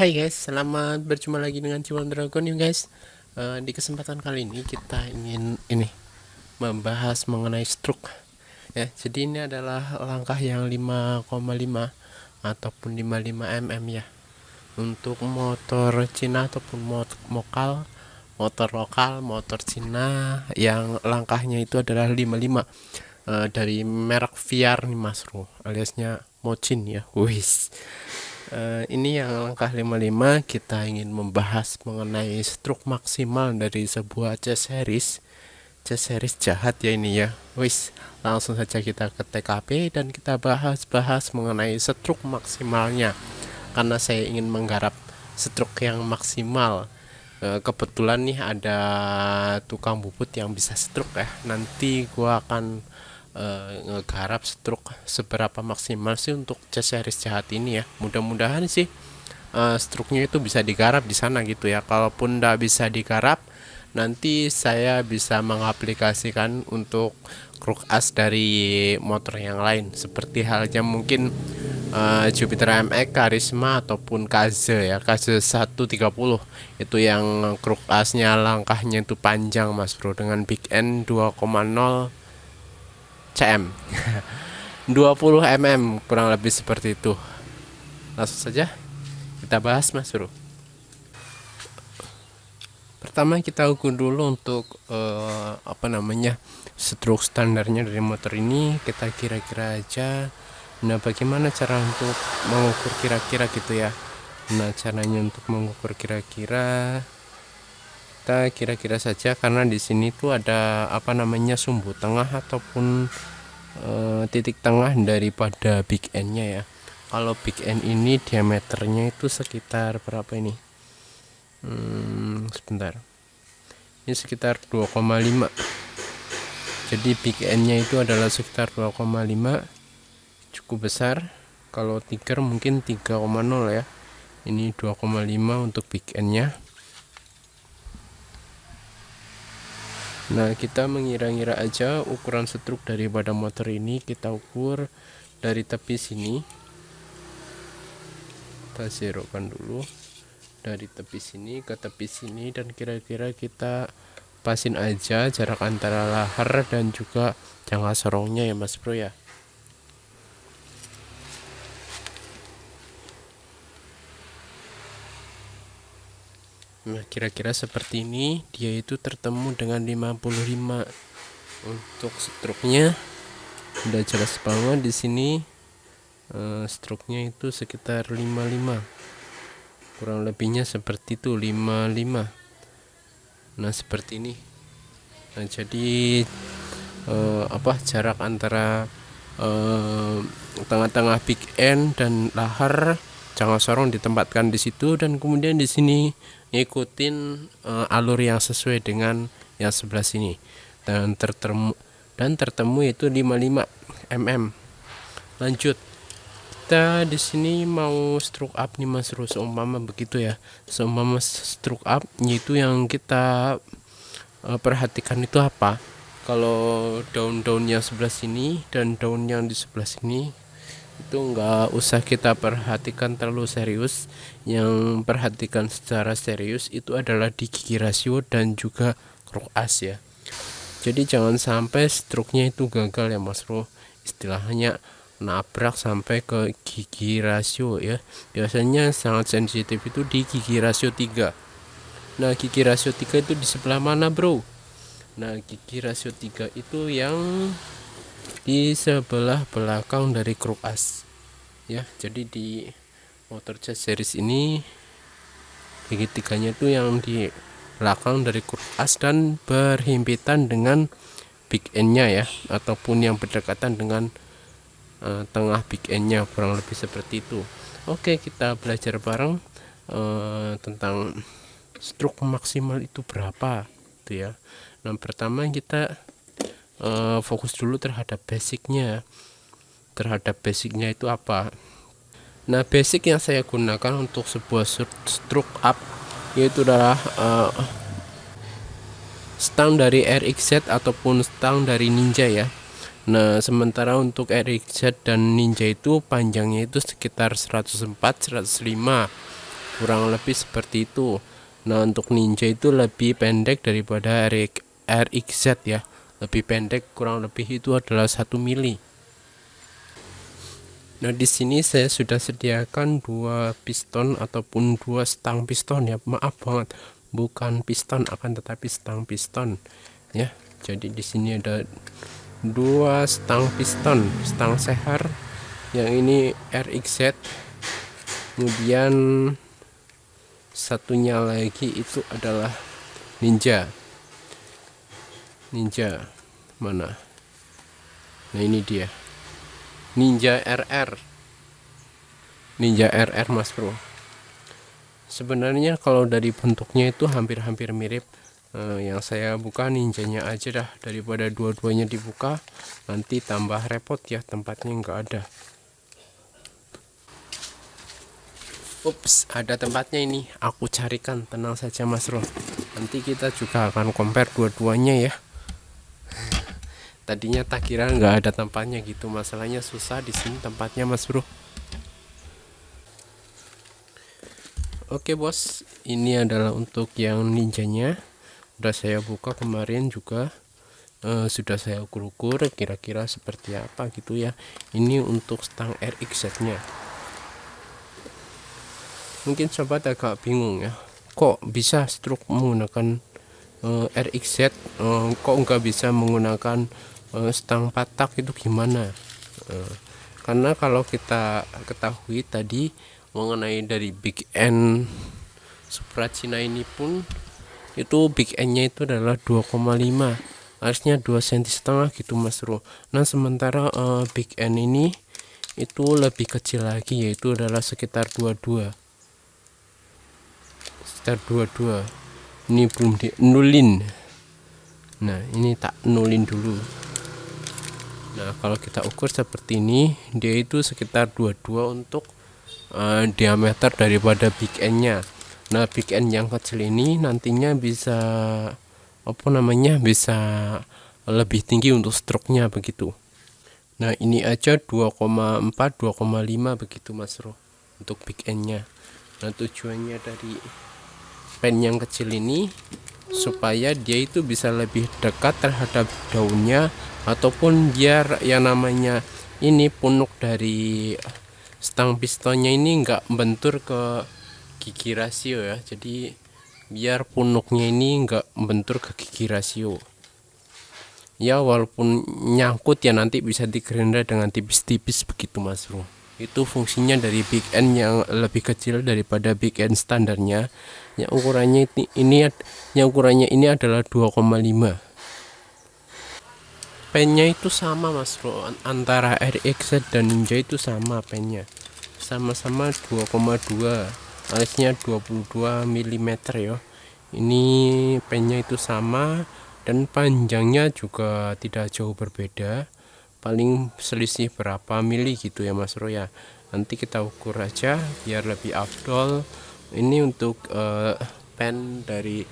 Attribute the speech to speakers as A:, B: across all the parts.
A: Hai guys, selamat berjumpa lagi dengan Ciwan Dragon ya guys. Di kesempatan kali ini kita ingin membahas mengenai stroke ya. Jadi ini adalah langkah yang 5,5 ataupun 55 mm ya. Untuk motor Cina ataupun motor lokal, motor Cina yang langkahnya itu adalah 55, dari merek VR nih Mas Bro, aliasnya Mocin ya. Wis. Ini yang langkah 55 kita ingin membahas mengenai stroke maksimal dari sebuah C series jahat ya ini ya. Wis, langsung saja kita ke TKP dan kita bahas mengenai stroke maksimalnya. Karena saya ingin menggarap stroke yang maksimal. Kebetulan nih ada tukang bubut yang bisa stroke ya. Nanti gua akan ngegarap stroke seberapa maksimal sih untuk C-series jahat ini ya. Mudah-mudahan sih stroke-nya itu bisa digarap di sana gitu ya. Kalaupun tidak bisa digarap, nanti saya bisa mengaplikasikan untuk kruk as dari motor yang lain, seperti halnya mungkin Jupiter MX, Karisma ataupun Kaze ya, Kaze 130 itu yang kruk asnya langkahnya itu panjang Mas Bro, dengan big end 2,0 cm 20 mm kurang lebih seperti itu. Langsung saja kita bahas Mas Bro. Pertama kita ukur dulu untuk stroke standarnya dari motor ini, kita kira-kira aja. Nah, bagaimana cara untuk mengukur kira-kira gitu ya. Nah, caranya untuk mengukur kira-kira, kita kira-kira saja, karena di sini tuh ada sumbu tengah ataupun titik tengah daripada big end-nya ya. Kalau big end ini diameternya itu sekitar berapa ini? Sebentar. Ini sekitar 2,5. Jadi big end-nya itu adalah sekitar 2,5, cukup besar. Kalau tiger mungkin 3,0 ya. Ini 2,5 untuk big end-nya. Nah, kita mengira-ngira aja ukuran stroke daripada motor ini. Kita ukur dari tepi sini. Kita zerokan dulu dari tepi sini ke tepi sini, dan kira-kira kita pasin aja jarak antara lahar dan juga jangka sorongnya ya Mas Bro ya. Nah, kira-kira seperti ini, dia itu tertemu dengan 55 untuk stroke-nya. Udah jelas banget di sini stroke-nya itu sekitar 55. Kurang lebihnya seperti itu, 55. Nah, seperti ini. Nah, jadi jarak antara tengah-tengah big end dan lahar jangka sorong ditempatkan di situ, dan kemudian di sini ngikutin alur yang sesuai dengan yang sebelah sini, dan tertemu itu 55 mm. Lanjut, kita di sini mau stroke up nih Mas Bro, seumpama begitu ya. Seumpama stroke up itu yang kita perhatikan itu apa? Kalau daun-daun yang sebelah sini dan daun yang di sebelah sini itu nggak usah kita perhatikan terlalu serius. Yang perhatikan secara serius itu adalah di gigi rasio dan juga kruk as ya. Jadi jangan sampai stroke-nya itu gagal ya Mas Bro. Istilahnya nabrak sampai ke gigi rasio ya. Biasanya sangat sensitif itu di gigi rasio 3. Nah, gigi rasio 3 itu di sebelah mana Bro? Nah, gigi rasio 3 itu yang di sebelah belakang dari kruk as ya. Jadi di motor C-series ini gigi 3-nya itu yang di belakang dari kruk as dan berhimpitan dengan big end-nya ya, ataupun yang berdekatan dengan tengah big end-nya, kurang lebih seperti itu. Oke, kita belajar bareng tentang stroke maksimal itu berapa gitu ya. Nah, pertama kita fokus dulu terhadap basicnya. Terhadap basicnya itu apa? Nah, basic yang saya gunakan untuk sebuah stroke up yaitu adalah stang dari RXZ ataupun stang dari Ninja ya. Nah, sementara untuk RXZ dan Ninja itu panjangnya itu sekitar 104, 105. kurang lebih seperti itu. Nah, untuk Ninja itu lebih pendek daripada RXZ ya, lebih pendek, kurang lebih itu adalah 1 mili. Nah, di sini saya sudah sediakan 2 piston ataupun 2 stang piston ya. Maaf banget, bukan piston akan tetapi stang piston ya. Jadi di sini ada 2 stang piston, stang seher. Yang ini RXZ. Kemudian satunya lagi itu adalah Ninja. Mana? Nah, ini dia. Ninja RR Mas Bro. Sebenarnya kalau dari bentuknya itu hampir-hampir mirip. Yang saya buka Ninjanya aja dah, daripada dua-duanya dibuka nanti tambah repot ya, tempatnya nggak ada. Ups, ada tempatnya ini, aku carikan, tenang saja Mas Bro. Nanti kita juga akan compare dua-duanya ya. Tadinya tak kira nggak ada tempatnya gitu, masalahnya susah di sini tempatnya Mas Bro. Oke bos, ini adalah untuk yang Ninjanya. Udah saya buka kemarin juga, sudah saya ukur-ukur kira-kira seperti apa gitu ya. Ini untuk stang RXZ nya. Mungkin sobat agak bingung ya, kok bisa stroke menggunakan RXZ, kok nggak bisa menggunakan stang patak, itu gimana? Karena kalau kita ketahui tadi mengenai dari Big N Supra Cina ini pun, itu Big N nya itu adalah 2,5, harusnya 2 cm setengah gitu Mas Bro. Nah, sementara Big N ini itu lebih kecil lagi, yaitu adalah sekitar 22. Ini belum di nulin. Nah, ini tak nulin dulu. Nah, kalau kita ukur seperti ini, dia itu sekitar 22 untuk diameter daripada Big N nya. Nah, Big N yang kecil ini nantinya bisa bisa lebih tinggi untuk stroke-nya begitu. Nah, ini aja 2,4 2,5 begitu Mas Bro untuk Big N nya. Nah, tujuannya dari pen yang kecil ini supaya dia itu bisa lebih dekat terhadap daunnya, ataupun biar yang namanya ini punuk dari stang pistonnya ini enggak bentur ke gigi rasio ya. Jadi biar punuknya ini enggak bentur ke gigi rasio ya, walaupun nyangkut ya nanti bisa digerenda dengan tipis-tipis begitu Mas Bro. Itu fungsinya dari Big N yang lebih kecil daripada Big N standarnya. Yang ukurannya ini adalah 2,5. Pennya itu sama Mas Bro, antara RXZ dan Ninja itu sama pennya, sama-sama 2,2 alisnya 22 mm ya. Ini pennya itu sama, dan panjangnya juga tidak jauh berbeda, paling selisih berapa mili gitu ya Mas Bro ya. Nanti kita ukur aja biar lebih afdol. Ini untuk pen dari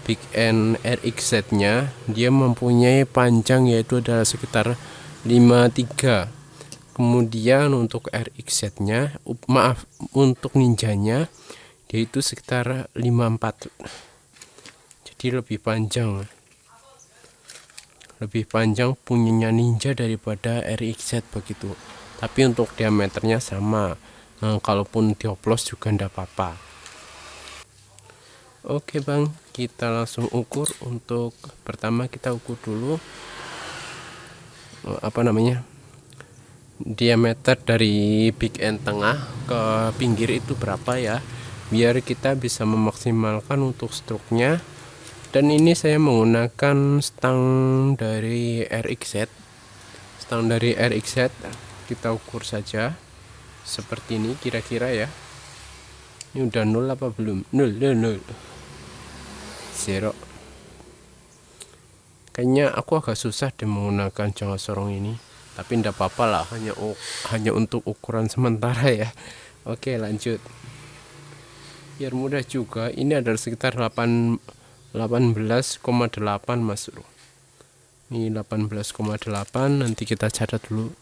A: Big N RXZ nya, dia mempunyai panjang yaitu adalah sekitar 53. Kemudian untuk RXZ nya, untuk Ninjanya dia itu sekitar 54. Jadi lebih panjang punyanya Ninja daripada RXZ begitu. Tapi untuk diameternya sama. Nah, kalaupun dioplos juga ndak apa-apa. Oke Bang, kita langsung ukur. Untuk pertama kita ukur dulu diameter dari Big N tengah ke pinggir itu berapa ya, biar kita bisa memaksimalkan untuk stroke-nya. Dan ini saya menggunakan stang dari RXZ. Kita ukur saja seperti ini kira-kira ya. Ini udah 0 apa belum? 0. Kayaknya aku agak susah deh menggunakan jangka sorong ini, tapi ndak apa-apa lah, hanya untuk ukuran sementara ya. Oke, lanjut. Biar mudah juga, ini adalah sekitar 18,8 Mas Bro. Ini 18,8, nanti kita catat dulu.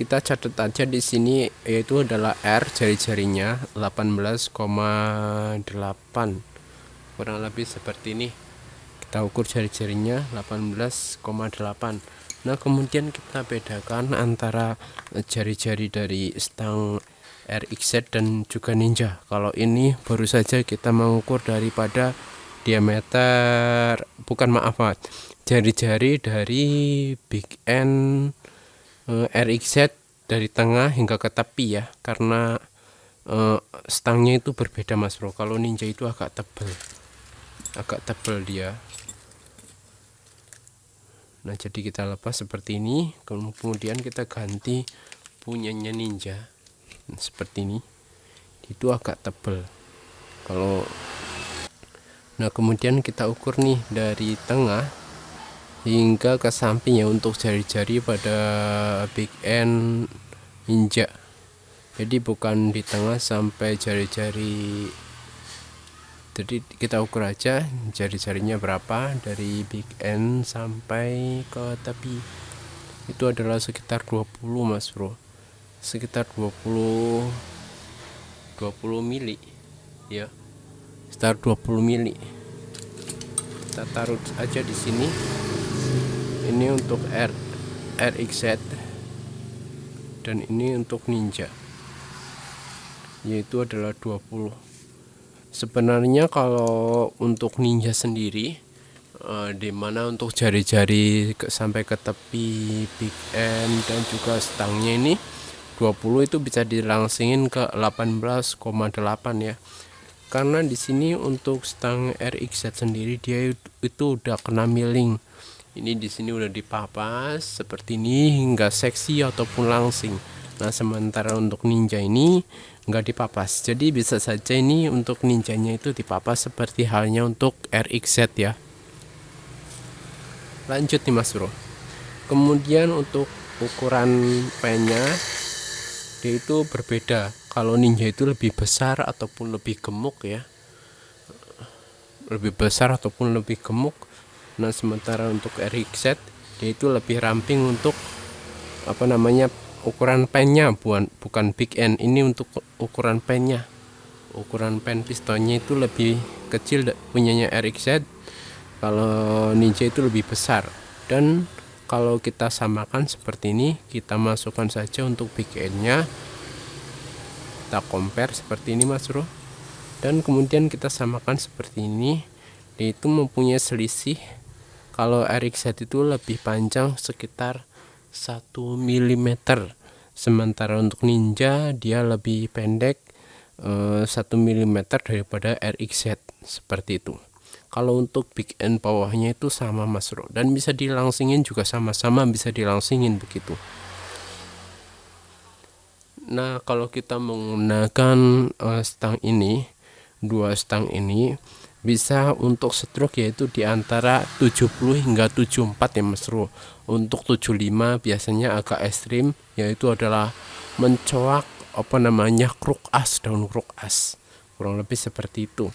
A: kita catat aja di sini, yaitu adalah R jari-jarinya 18,8, kurang lebih seperti ini. Kita ukur jari-jarinya 18,8. Nah, kemudian kita bedakan antara jari-jari dari stang RXZ dan juga Ninja. Kalau ini baru saja kita mengukur daripada diameter, jari-jari dari Big N RXZ dari tengah hingga ke tepi ya, karena stangnya itu berbeda Mas Bro. Kalau Ninja itu agak tebal dia. Nah, jadi kita lepas seperti ini, kemudian kita ganti punyanya Ninja seperti ini, itu agak tebal. Nah, kemudian kita ukur nih dari tengah hingga ke samping ya untuk jari-jari pada Big N Ninja. Jadi bukan di tengah sampai jari-jari. Jadi kita ukur aja jari-jarinya berapa dari Big N sampai ke tepi. Itu adalah sekitar 20 Mas Bro. Sekitar 20 mili ya. Sekitar 20 mili. Kita taruh aja di sini. Ini untuk RXZ dan ini untuk Ninja, yaitu adalah 20. Sebenarnya kalau untuk Ninja sendiri, dimana untuk jari-jari sampai ke tepi Big N dan juga stangnya ini 20, itu bisa dilangsingin ke 18,8 ya. Karena di sini untuk stang RXZ sendiri dia itu udah kena milling. Ini di sini udah dipapas seperti ini hingga seksi ataupun langsing. Nah, sementara untuk Ninja ini nggak dipapas, jadi bisa saja ini untuk Ninjanya itu dipapas seperti halnya untuk RXZ ya. Lanjut nih Mas Bro. Kemudian untuk ukuran pennya dia itu berbeda. Kalau Ninja itu lebih besar ataupun lebih gemuk ya, Nah, sementara untuk RXZ dia itu lebih ramping untuk ukuran pennya, bukan Big N. Ini untuk ukuran pennya. Ukuran pen pistonnya itu lebih kecil punyanya RXZ. Kalau Ninja itu lebih besar. Dan kalau kita samakan seperti ini, kita masukkan saja untuk Big N-nya. Kita compare seperti ini Mas Bro. Dan kemudian kita samakan seperti ini. Dia itu mempunyai selisih. Kalau RXZ itu lebih panjang sekitar 1 mm, sementara untuk Ninja dia lebih pendek 1 mm daripada RXZ, seperti itu. Kalau untuk Big N bawahnya itu sama Mas Bro, dan bisa dilangsingin juga sama-sama bisa dilangsingin begitu. Nah, kalau kita menggunakan stang ini, dua stang ini bisa untuk stroke yaitu di antara 70 hingga 74 ya Mas Bro. Untuk 75 biasanya agak ekstrim, yaitu adalah mencoak kruk as, daun kruk as, kurang lebih seperti itu.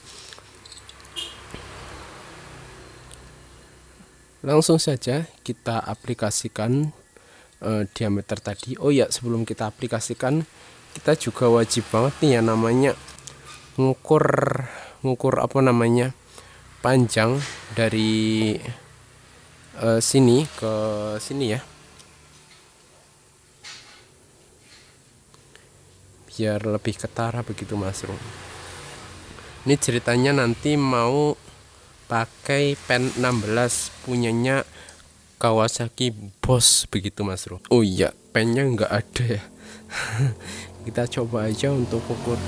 A: Langsung saja kita aplikasikan diameter tadi. Oh ya, sebelum kita aplikasikan, kita juga wajib banget nih ya namanya ngukur panjang dari sini ke sini ya, biar lebih ketara begitu Mas Bro. Ini ceritanya nanti mau pakai pen 16 punyanya Kawasaki Boss begitu Mas Bro. Oh iya, pennya nggak ada ya. Kita coba aja untuk ukur.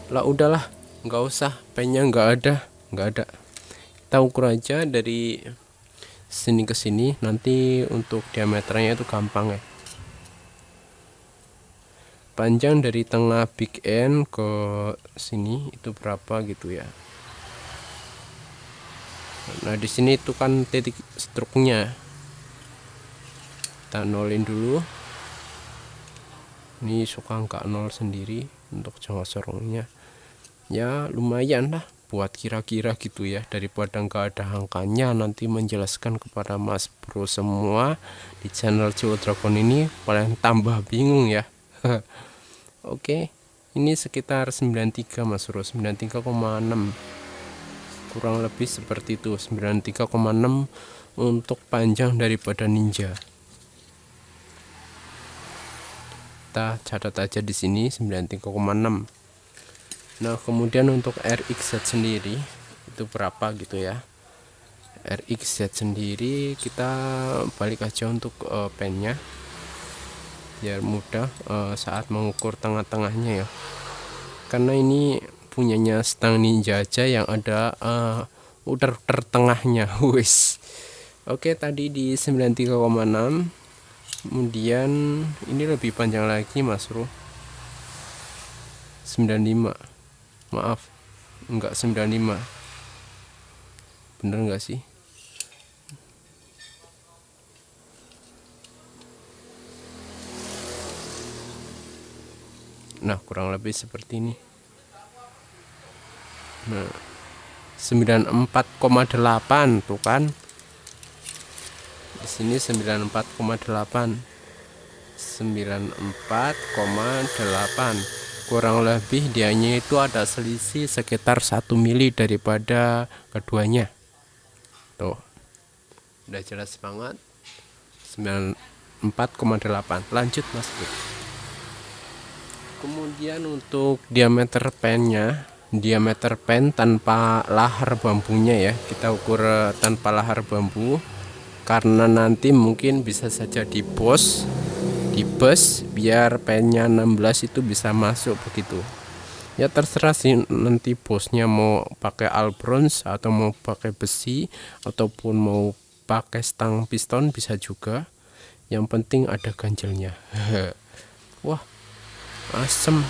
A: Lah udahlah, nggak usah, pennya nggak ada. Kita ukur aja dari sini ke sini, nanti untuk diameternya itu gampang ya. Panjang dari tengah Big N ke sini itu berapa gitu ya. Nah, di sini itu kan titik struknya. Kita nolin dulu. Ini suka nggak nol sendiri untuk jangka sorongnya. Ya lumayan lah, buat kira-kira gitu ya, daripada nggak ada angkanya nanti menjelaskan kepada Mas Bro semua di channel CO Dragon ini paling tambah bingung ya. Oke, ini sekitar 93 Mas Bro, 93,6 kurang lebih seperti itu, 93,6 untuk panjang daripada Ninja. Kita catat aja di sini 93,6. Nah, kemudian untuk RXZ sendiri itu berapa gitu ya. RXZ sendiri kita balik aja untuk pennya biar mudah saat mengukur tengah-tengahnya ya, karena ini punyanya stang Ninja aja yang ada uter tengahnya. Wis. Oke, tadi di 93,6. Kemudian ini lebih panjang lagi Mas Bro, 95. Maaf, enggak 95. Bener enggak sih? Nah, kurang lebih seperti ini. Nah, 94,8 tuh kan. Di sini 94,8. 94,8. Kurang lebih dianya itu ada selisih sekitar 1 mili daripada keduanya. Tuh. Udah jelas banget. 94,8. Lanjut Mas Bro. Kemudian untuk diameter pennya, diameter pen tanpa lahar bambunya ya, kita ukur tanpa lahar bambu, karena nanti mungkin bisa saja di bus biar pennya 16 itu bisa masuk begitu ya. Terserah sih nanti bosnya mau pakai all bronze atau mau pakai besi ataupun mau pakai stang piston bisa juga, yang penting ada ganjelnya. Wah, asem.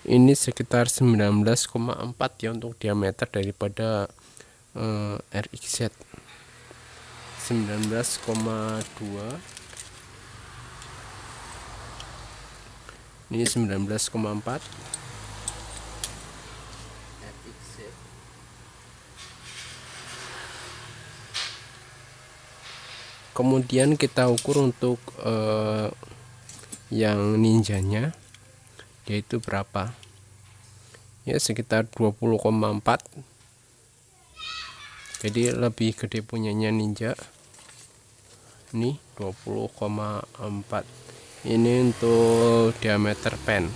A: Ini sekitar 19,4 ya untuk diameter daripada RXZ. 19,2. Ini 19,4. Kemudian kita ukur untuk yang ninjanya, yaitu berapa ya, sekitar 20,4. jadi lebih gede punyanya Ninja. Ini 20,4. ini untuk diameter pen,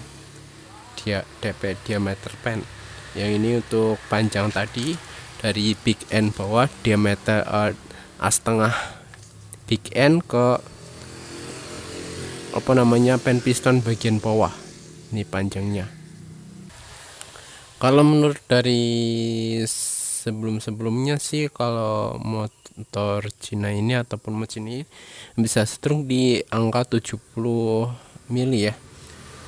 A: diameter pen. Yang ini untuk panjang tadi dari big end bawah, diameter setengah big end ke apa namanya pen piston bagian bawah. Ini panjangnya. Kalau menurut dari sebelum-sebelumnya sih, kalau motor Cina ini ataupun mesin ini bisa stroke di angka 70 mili ya.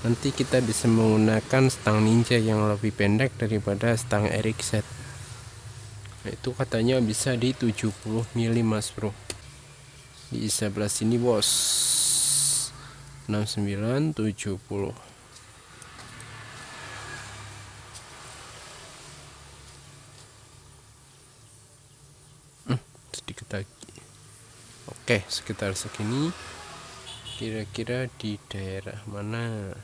A: Nanti kita bisa menggunakan stang Ninja yang lebih pendek daripada stang RXZ. Nah, itu katanya bisa di 70 mili Mas Bro. Di sebelah sini bos, 69 70. Sedikit lagi. Oke, sekitar segini. Kira-kira di daerah mana?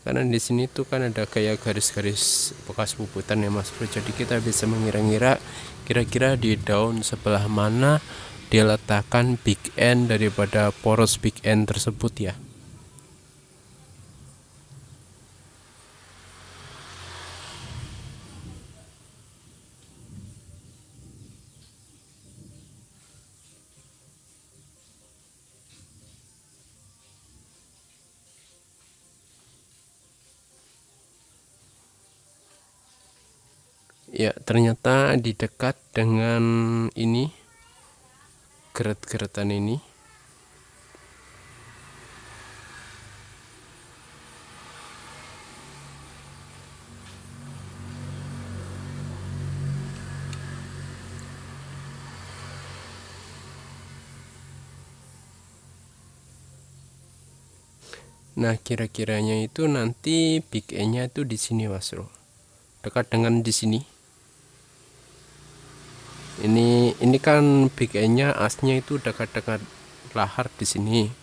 A: Karena di sini tuh kan ada kayak garis-garis bekas puputan ya Mas Bro. Jadi kita bisa mengira-ngira kira-kira di daun sebelah mana dia letakkan big end daripada poros big end tersebut ya. Ya, ternyata di dekat dengan ini, geret-geretan ini. Nah, kira-kiranya itu nanti big N-nya itu di sini, Mas Bro. Dekat dengan di sini. Ini kan big N-nya asnya itu dekat-dekat lahar di sini.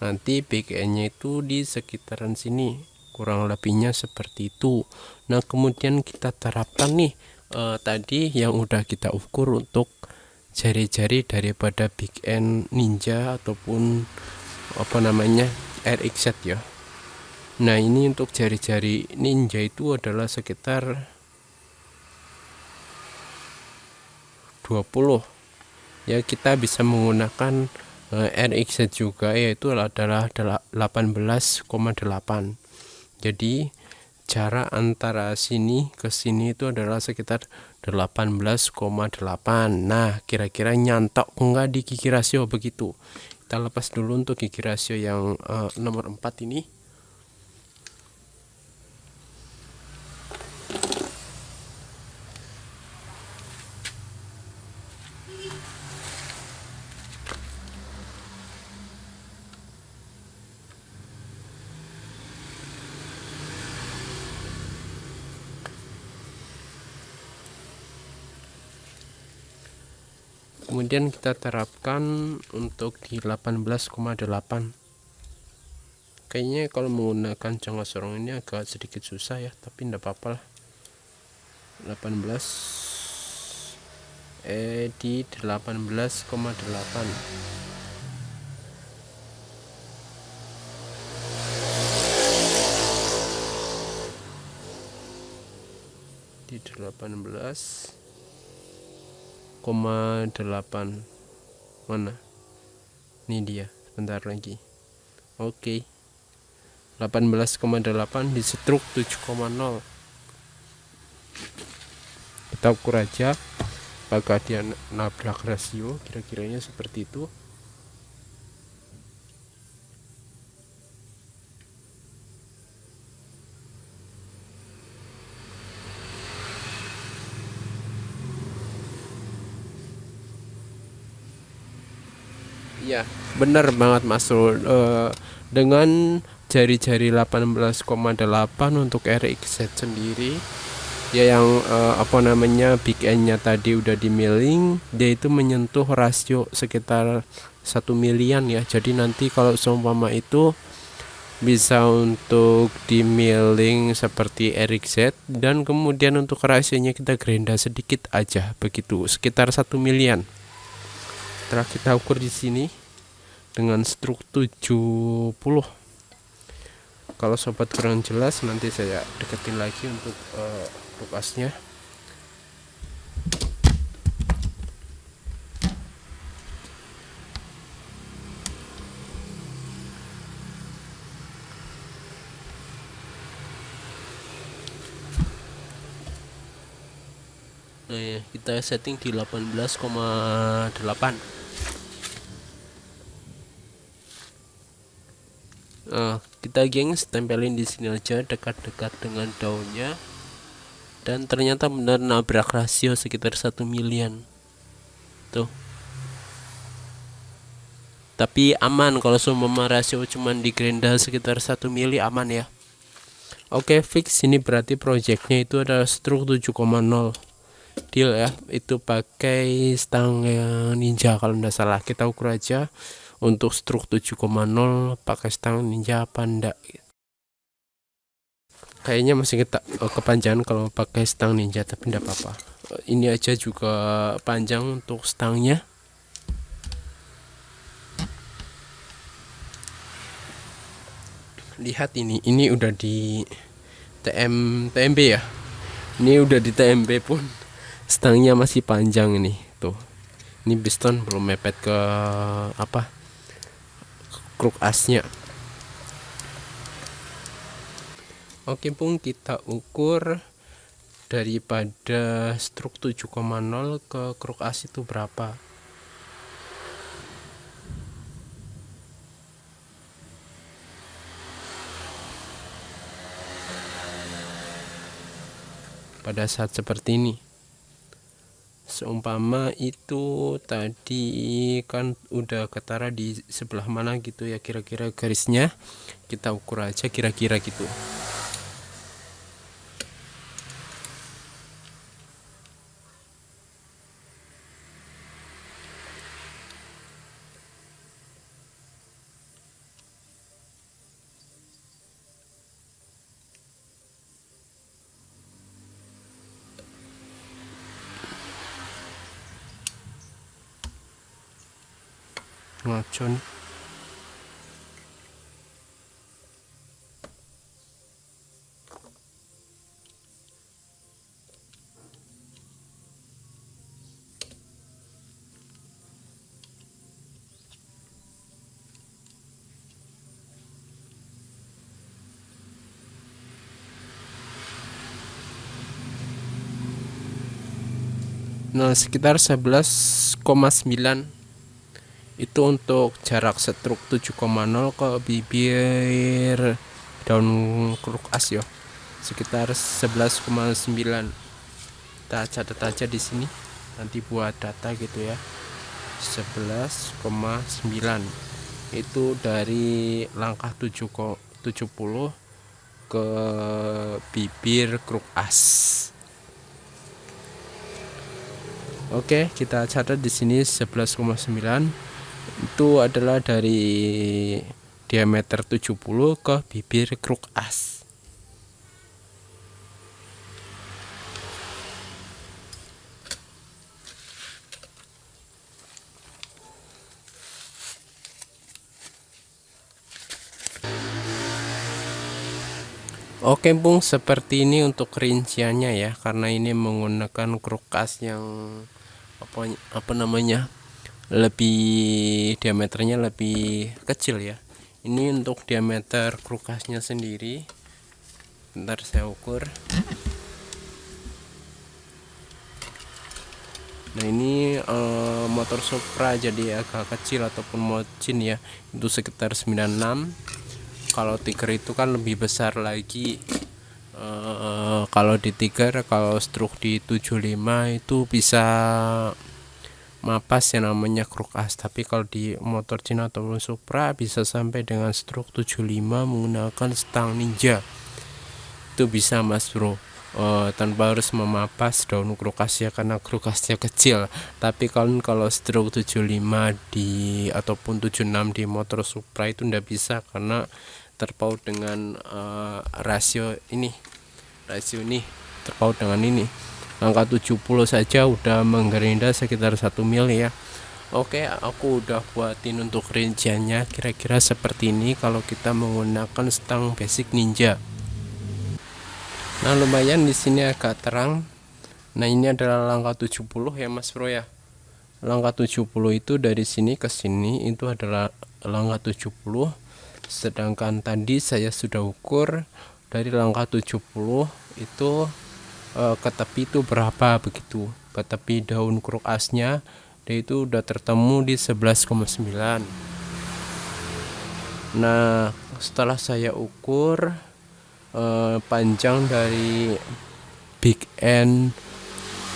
A: Nanti big N-nya itu di sekitaran sini. Kurang lebihnya seperti itu. Nah, kemudian kita terapkan nih tadi yang udah kita ukur untuk jari-jari daripada big N Ninja ataupun apa namanya RXZ ya. Nah, ini untuk jari-jari Ninja itu adalah sekitar 20 ya. Kita bisa menggunakan RXZ juga, yaitu adalah 18,8. jadi jarak antara sini ke sini itu adalah sekitar 18,8. nah, kira-kira nyantok enggak di gigi rasio begitu. Kita lepas dulu untuk gigi rasio yang nomor 4 ini. Kemudian kita terapkan untuk di 18,8. Kayaknya kalau menggunakan congak sorong ini agak sedikit susah ya, tapi enggak apa-apa lah. 18 di 18,8. Di 18,8 mana? Ini dia, sebentar lagi. Oke. 18,8 di stroke 7,0. Kita ukur aja apakah dia nabrak rasio, kira-kiranya seperti itu. Ya, benar banget Mas Rul. Dengan jari-jari 18,8 untuk RXZ sendiri ya, yang apa namanya big N-nya tadi udah di milling, dia itu menyentuh rasio sekitar 1 milian ya. Jadi nanti kalau seumpama itu bisa untuk di milling seperti RXZ, dan kemudian untuk rasionya kita gerinda sedikit aja begitu, sekitar 1 milian. Setelah kita ukur di sini dengan stroke 70. Kalau sobat kurang jelas nanti saya deketin lagi untuk kulkasnya. Nah ya, kita setting di 18,8. Kita gengs tempelin di sini aja dekat-dekat dengan daunnya, dan ternyata benar nabrak rasio sekitar 1 milian tuh. Tapi aman kalau seumpama rasio cuman di gerinda sekitar 1 mili, aman ya. Oke, fix. Ini berarti projectnya itu adalah stroke 7,0 deal ya. Itu pakai stang Ninja kalau tidak salah. Kita ukur aja untuk stroke 7,0 pakai stang Ninja apa enggak. Kayaknya masih kita kepanjangan kalau pakai stang Ninja, tapi enggak apa-apa. Ini aja juga panjang untuk stangnya. Lihat ini udah di TMB ya. Ini udah di TMB pun stangnya masih panjang ini tuh. Ini piston belum mepet ke apa, kruk asnya. Oke pun kita ukur daripada stroke 7,0 ke kruk as itu berapa. Pada saat seperti ini seumpama itu tadi kan udah ketara di sebelah mana gitu ya, kira-kira garisnya kita ukur aja kira-kira gitu. Ngaco nih. Nah, sekitar 11,9 itu untuk jarak stroke 7,0 ke bibir daun kruk as ya, sekitar 11,9. Kita catat aja di sini nanti buat data gitu ya. 11,9 itu dari langkah 70 ke bibir kruk as. Oke, kita catat di sini 11,9 itu adalah dari diameter 70 ke bibir kruk as. Oke Bung, seperti ini untuk rinciannya ya, karena ini menggunakan kruk as yang apa namanya, lebih diameternya lebih kecil ya. Ini untuk diameter kruk asnya sendiri, bentar saya ukur. Nah ini motor Supra jadi agak kecil ataupun Mochin ya, itu sekitar 96. Kalau Tiger itu kan lebih besar lagi. Kalau di Tiger, kalau stroke di 75 itu bisa mapas yang namanya kruk as. Tapi kalau di motor Cina ataupun Supra bisa sampai dengan stroke 75 menggunakan stang ninja. Itu bisa Mas Bro. Tanpa harus memapas daun kruk asnya karena kruk asnya kecil. Tapi kalau stroke 75 di ataupun 76 di motor Supra itu ndak bisa karena terpaut dengan rasio ini terpaut dengan ini. Angka 70 saja udah menggerinda sekitar 1 mil ya. Oke, aku udah buatin untuk rinciannya kira-kira seperti ini kalau kita menggunakan stang basic ninja. Nah, lumayan di sini agak terang. Nah, ini adalah langkah 70 ya Mas Bro ya. Langkah 70 itu dari sini ke sini itu adalah langkah 70. Sedangkan tadi saya sudah ukur dari langkah 70 itu ke tepi itu berapa begitu. Ke tepi daun kruk asnya itu udah tertemu di 11,9. Nah, setelah saya ukur panjang dari big end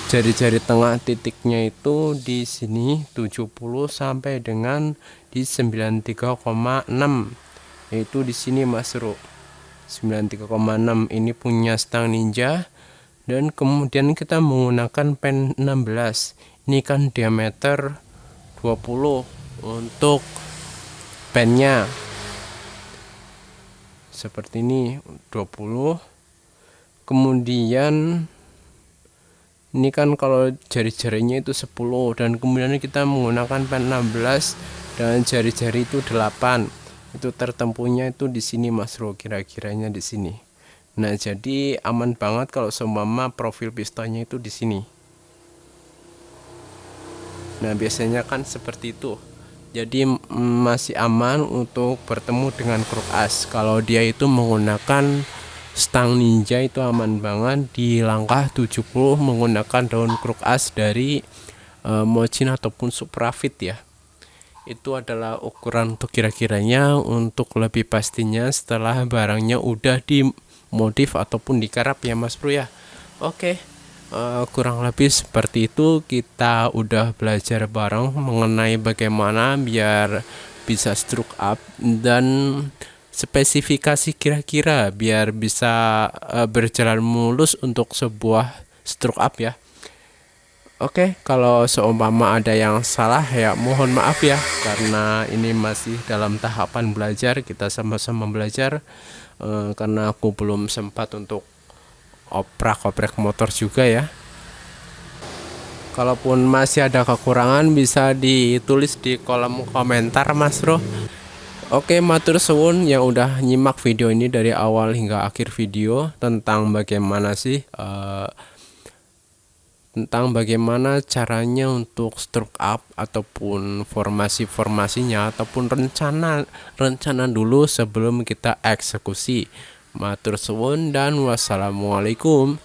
A: jari-jari tengah titiknya itu di sini 70 sampai dengan di 93,6. Yaitu di sini Mas Bro, 93,6 ini punya stang ninja. Dan kemudian kita menggunakan pen 16, ini kan diameter 20 untuk pennya seperti ini 20. Kemudian ini kan kalau jari-jarinya itu 10 dan kemudian kita menggunakan pen 16 dan jari-jari itu 8. Itu tertempuhnya itu di sini Mas Bro, kira-kiranya di sini. Nah, jadi aman banget kalau seumpama profil pistonnya itu di sini. Nah, biasanya kan seperti itu. Jadi masih aman untuk bertemu dengan kruk as. Kalau dia itu menggunakan stang ninja itu aman banget di langkah 70 menggunakan daun kruk as dari Mochin ataupun Suprafit ya. Itu adalah ukuran untuk kira-kiranya. Untuk lebih pastinya setelah barangnya udah dimodif ataupun dikarap ya Mas Bro ya. Oke, kurang lebih seperti itu. Kita udah belajar bareng mengenai bagaimana biar bisa stroke up dan spesifikasi kira-kira biar bisa berjalan mulus untuk sebuah stroke up ya. Oke, kalau seumpama ada yang salah ya mohon maaf ya, karena ini masih dalam tahapan belajar, kita sama-sama belajar, karena aku belum sempat untuk oprak-oprak motor juga ya. Kalaupun masih ada kekurangan bisa ditulis di kolom komentar Mas Bro. Oke, matur suwun yang udah nyimak video ini dari awal hingga akhir video tentang bagaimana sih tentang bagaimana caranya untuk stroke up ataupun formasi-formasinya ataupun rencana dulu sebelum kita eksekusi. Matur suwun dan wassalamualaikum.